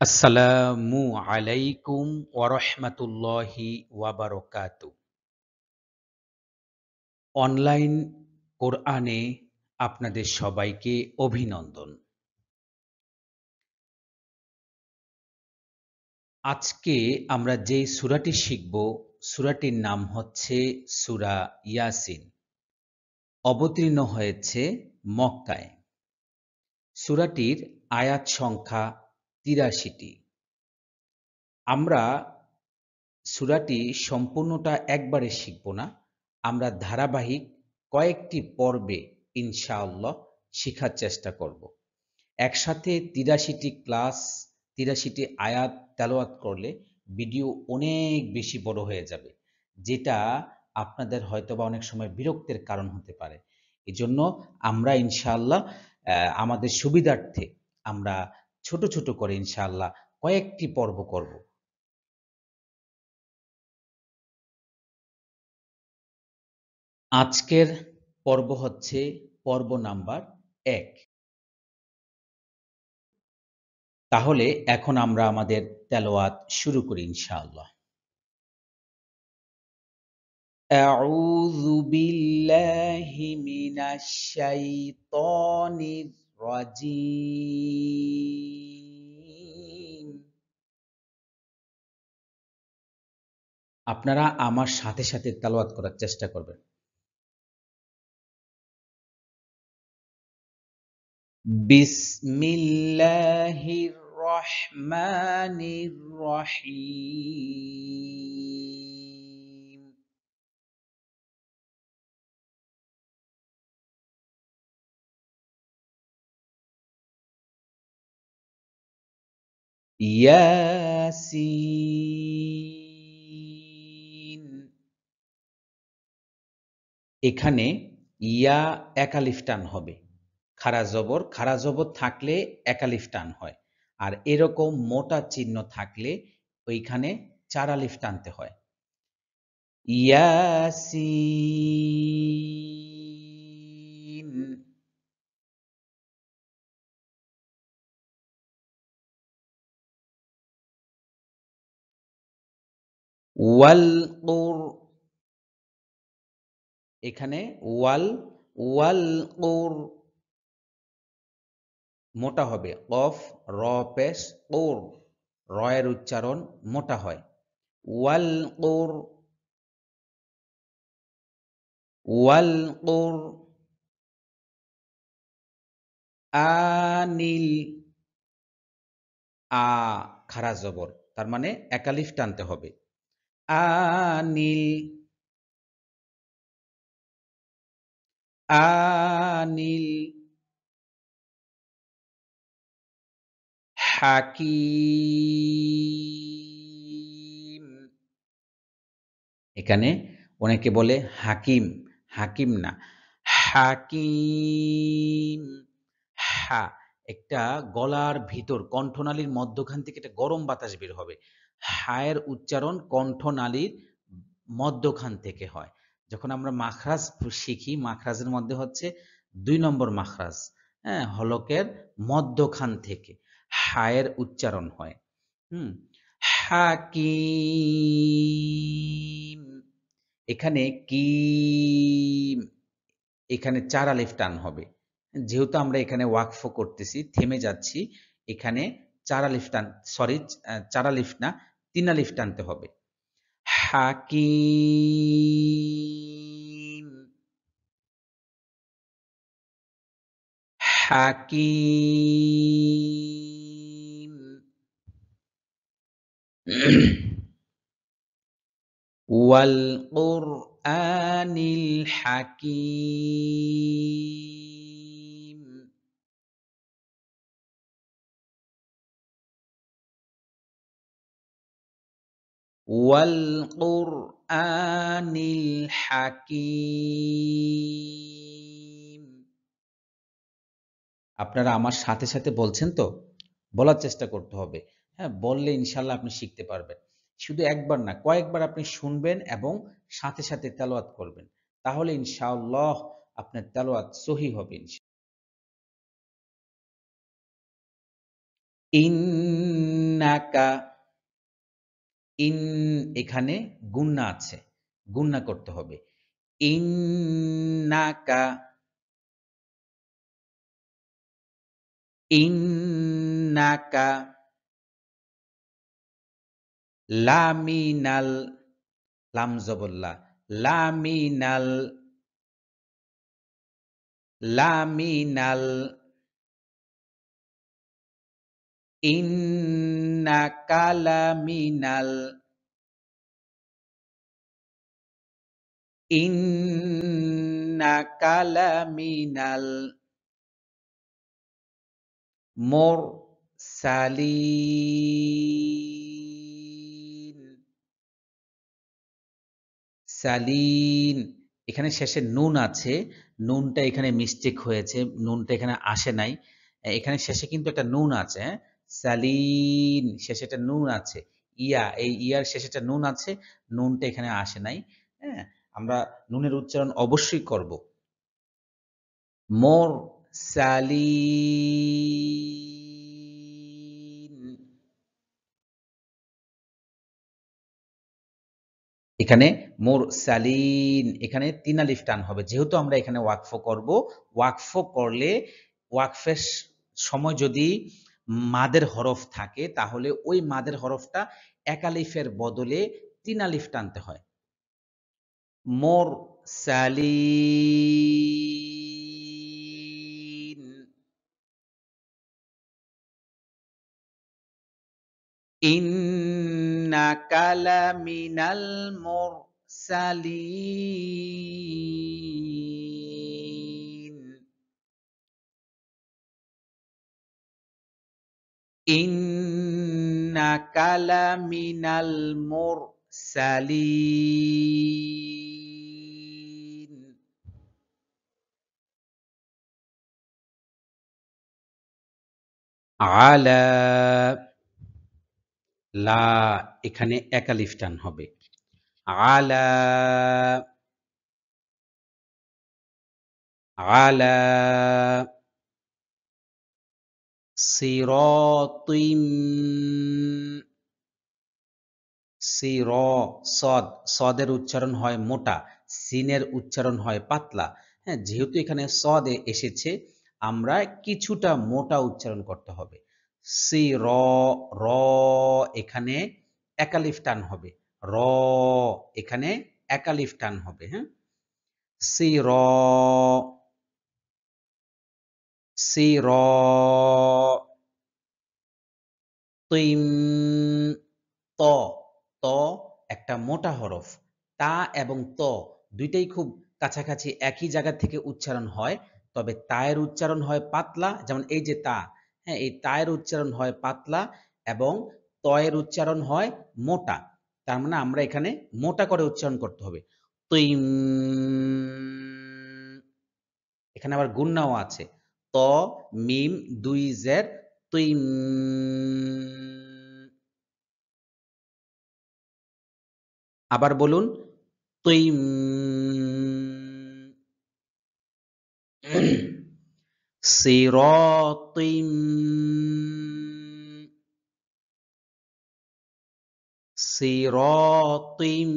আসসালামু আলাইকুম ওয়ারহমাতুল্লাহি ওয়াবারাকাতু। অনলাইন কোরআনে আপনাদের সবাইকে অভিনন্দন। আজকে আমরা যে সূরাটি শিখব, সূরাটির নাম হচ্ছে সূরা ইয়াসিন। অবতীর্ণ হয়েছে মক্কায়। সূরাটির আয়াত সংখ্যা ৮৩টি। আমরা সূরাটি সম্পূর্ণটা একবারে শিখব না। আমরা ধারাবাহিক কয়েকটি পর্বে ইনশাআল্লাহ শিখার চেষ্টা করব। একসাথে ৮৩টি ক্লাস, ৮৩টি আয়াত তেলাওয়াত করলে ভিডিও অনেক বেশি বড় হয়ে যাবে। যেটা আপনাদের হয়তোবা অনেক সময় বিরক্তের কারণ হতে পারে। এজন্য আমরা ইনশাআল্লাহ আমাদের সুবিধার্থে আমরা ছোট, ছোট করে ইনশাআল্লাহ কয়েকটি পর্ব করব। আজকের পর্ব হচ্ছে পর্ব নাম্বার ১। তাহলে এখন আমরা আমাদের তেলাওয়াত শুরু করি ইনশাআল্লাহ। আউযু বিল্লাহি মিনাশ শাইতানির রাজীম। আপনারা আমার সাথে, সাথে তেলাওয়াত করার চেষ্টা করবেন। বিসমিল্লাহির রহমানির রহিম। ইয়াসিন। এখানে ইয়া একালিফ টান হবে। খাড়া জবর থাকলে একালিফ টান হয়। আর এরকম মোটা চিহ্ন থাকলে ওইখানে ৪ আলিফ টানতে হয়। ইয়াসিন। ওয়াল কুর। এখানে ওয়াল, ওয়াল কুর মোটা হবে। কফ, র পেশ, কুর। র এর উচ্চারণ মোটা হয়। ওয়াল কুর, ওয়াল কুর। আনিল। আ খাড়া জবর, তার মানে একালিফ টানতে হবে। আনিল, আনিল। হাকিম। এখানে অনেকে বলে হাকিম, হাকিম না, হাকিম। হা একটা গলার ভিতর কণ্ঠনালীর মধ্যখান থেকে একটা গরম বাতাস বের হবে। হায়ের উচ্চারণ কণ্ঠনালীর মধ্যখান থেকে হয়। যখন আমরা মাখরাজ শিখি, মাখরাজের মধ্যে হচ্ছে ২ নম্বর মাখরাজ। হ্যাঁ? হলকের মধ্যখান থেকে হায়ের উচ্চারণ হয়। হুম? হাকিম। এখানে কিম, এখানে ৪ আলিফ টান হবে। যেহেতু আমরা এখানে ওয়াকফ করতেছি, থেমে যাচ্ছি, এখানে ৪ আলিফ টান, সরি ৪ আলিফ না, ৩ আলিফ টানতে হবে। হাকিম, হাকিম। ওয়াল কুরআনিল হাকিম। ওয়াল কুরআনিল হাকিম। আপনারা আমার সাথে, সাথে বলছেন তো? বলার চেষ্টা করতে হবে। হ্যাঁ? বললে ইনশাআল্লাহ আপনি শিখতে পারবেন। শুধু একবার না, কয়েকবার আপনি শুনবেন এবং সাথে, সাথে তেলাওয়াত করবেন। তাহলে ইনশাআল্লাহ আপনার তেলাওয়াত সহিহ হবে ইনশাআল্লাহ। ইন্নাকা ইন এখানে গুন্না আছে, গুন্না করতে হবে। ইন্নাকা ইন্নাকা লামিনাল লাম জবর লা লামিনাল লামিনাল ইন্নাকা লামিনাল ইন্নাকা লামিনাল মুরসালিন সালিন এখানে শেষে নুন আছে, নুনটা এখানে মিস্টেক হয়েছে, নুনটা এখানে আসে নাই। এখানে শেষে কিন্তু একটা নুন আছে, হ্যাঁ? সালিন শেষে একটা নুন আছে। এই ইয়ার শেষে একটা নুন আছে, নুনটা এখানে আসে নাই। হ্যাঁ? আমরা নুনের উচ্চারণ অবশ্যই করব। মুরসালিন এখানে মুরসালিন এখানে ৩ আলিফ টান হবে। যেহেতু আমরা এখানে ওয়াকফ করব, ওয়াকফ করলে ওয়াকফের সময় যদি মাদের হরফ থাকে তাহলে ওই মাদের হরফটা ১ আলিফের বদলে ৩ আলিফ টানতে হয়। মুরসালিন ইন্নাকা লামিনাল মুরসালিন ইন্নাকা লামিনাল মুরসালিন আলা লা এখানে ১ আলিফ টান হবে। আলা আলা সিরাতিম সির সদ সদের উচ্চারণ হয় মোটা, সিনের উচ্চারণ হয় পাতলা। হ্যাঁ, যেহেতু এখানে সদ এসেছে আমরা কিছুটা মোটা উচ্চারণ করতে হবে। সির র এখানে একালিফ টান হবে। র এখানে একালিফ টান হবে। হ্যাঁ, সির সির তিম ত ত একটা মোটা হরফ। তা এবং ত দুইটাই খুব কাছাকাছি একই জায়গা থেকে উচ্চারণ হয়, তবে তায়ের উচ্চারণ হয় পাতলা, যেমন এই যে তা, হ্যাঁ এই তায়ের উচ্চারণ হয় পাতলা এবং তয়ের উচ্চারণ হয় মোটা। তার মানে আমরা এখানে মোটা করে উচ্চারণ করতে হবে। তুইম এখানে আবার গুন্নাও আছে। ত মিম দুই জের তুইম আবার বলুন তুইম সিরাতিম সিরাতিম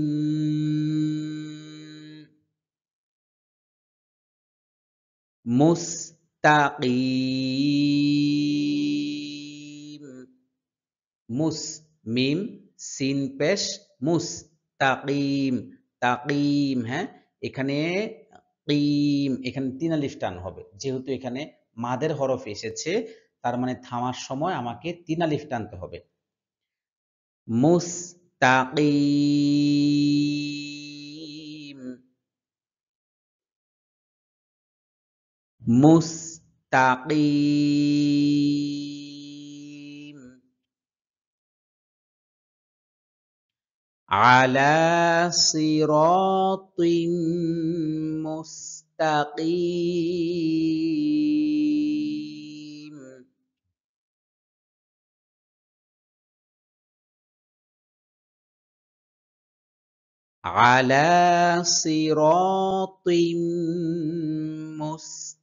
মুস্তাকিম মুস মিম সিন পেশ মুস তাকিম তাকিম। হ্যাঁ, এখানে কিম এখানে ৩ আলিফ টান হবে। যেহেতু এখানে মাদের হরফ এসেছে তার মানে থামার সময় আমাকে ৩ আলিফ টানতে হবে। মুস্তাকিম মুস্তাকিম আলা সিরাতিম মুস্তাকিম আলা সিরাতিম মুস্তাকিম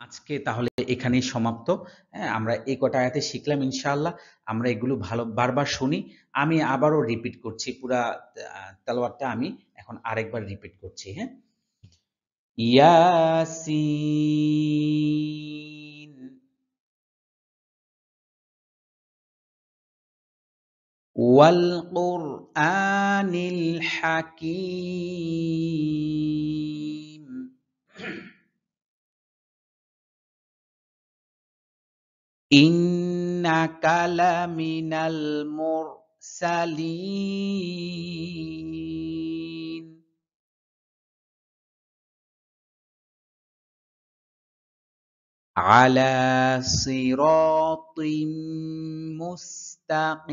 আজকে তাহলে এখানেই সমাপ্ত। হ্যাঁ, আমরা এই কটা আয়াতে শিখলাম ইনশাআল্লাহ। আমরা এগুলো ভালো বারবার শুনি। আমি আবারও রিপিট করছি পুরা তেলাওয়াতটা আমি এখন আরেকবার রিপিট করছি, হ্যাঁ? ইয়াসিন ওয়াল কুরআনিল হাকীম ইন্নাকা লামিনাল মুরসালিন আলা সিরাতিম মুস্তাকিম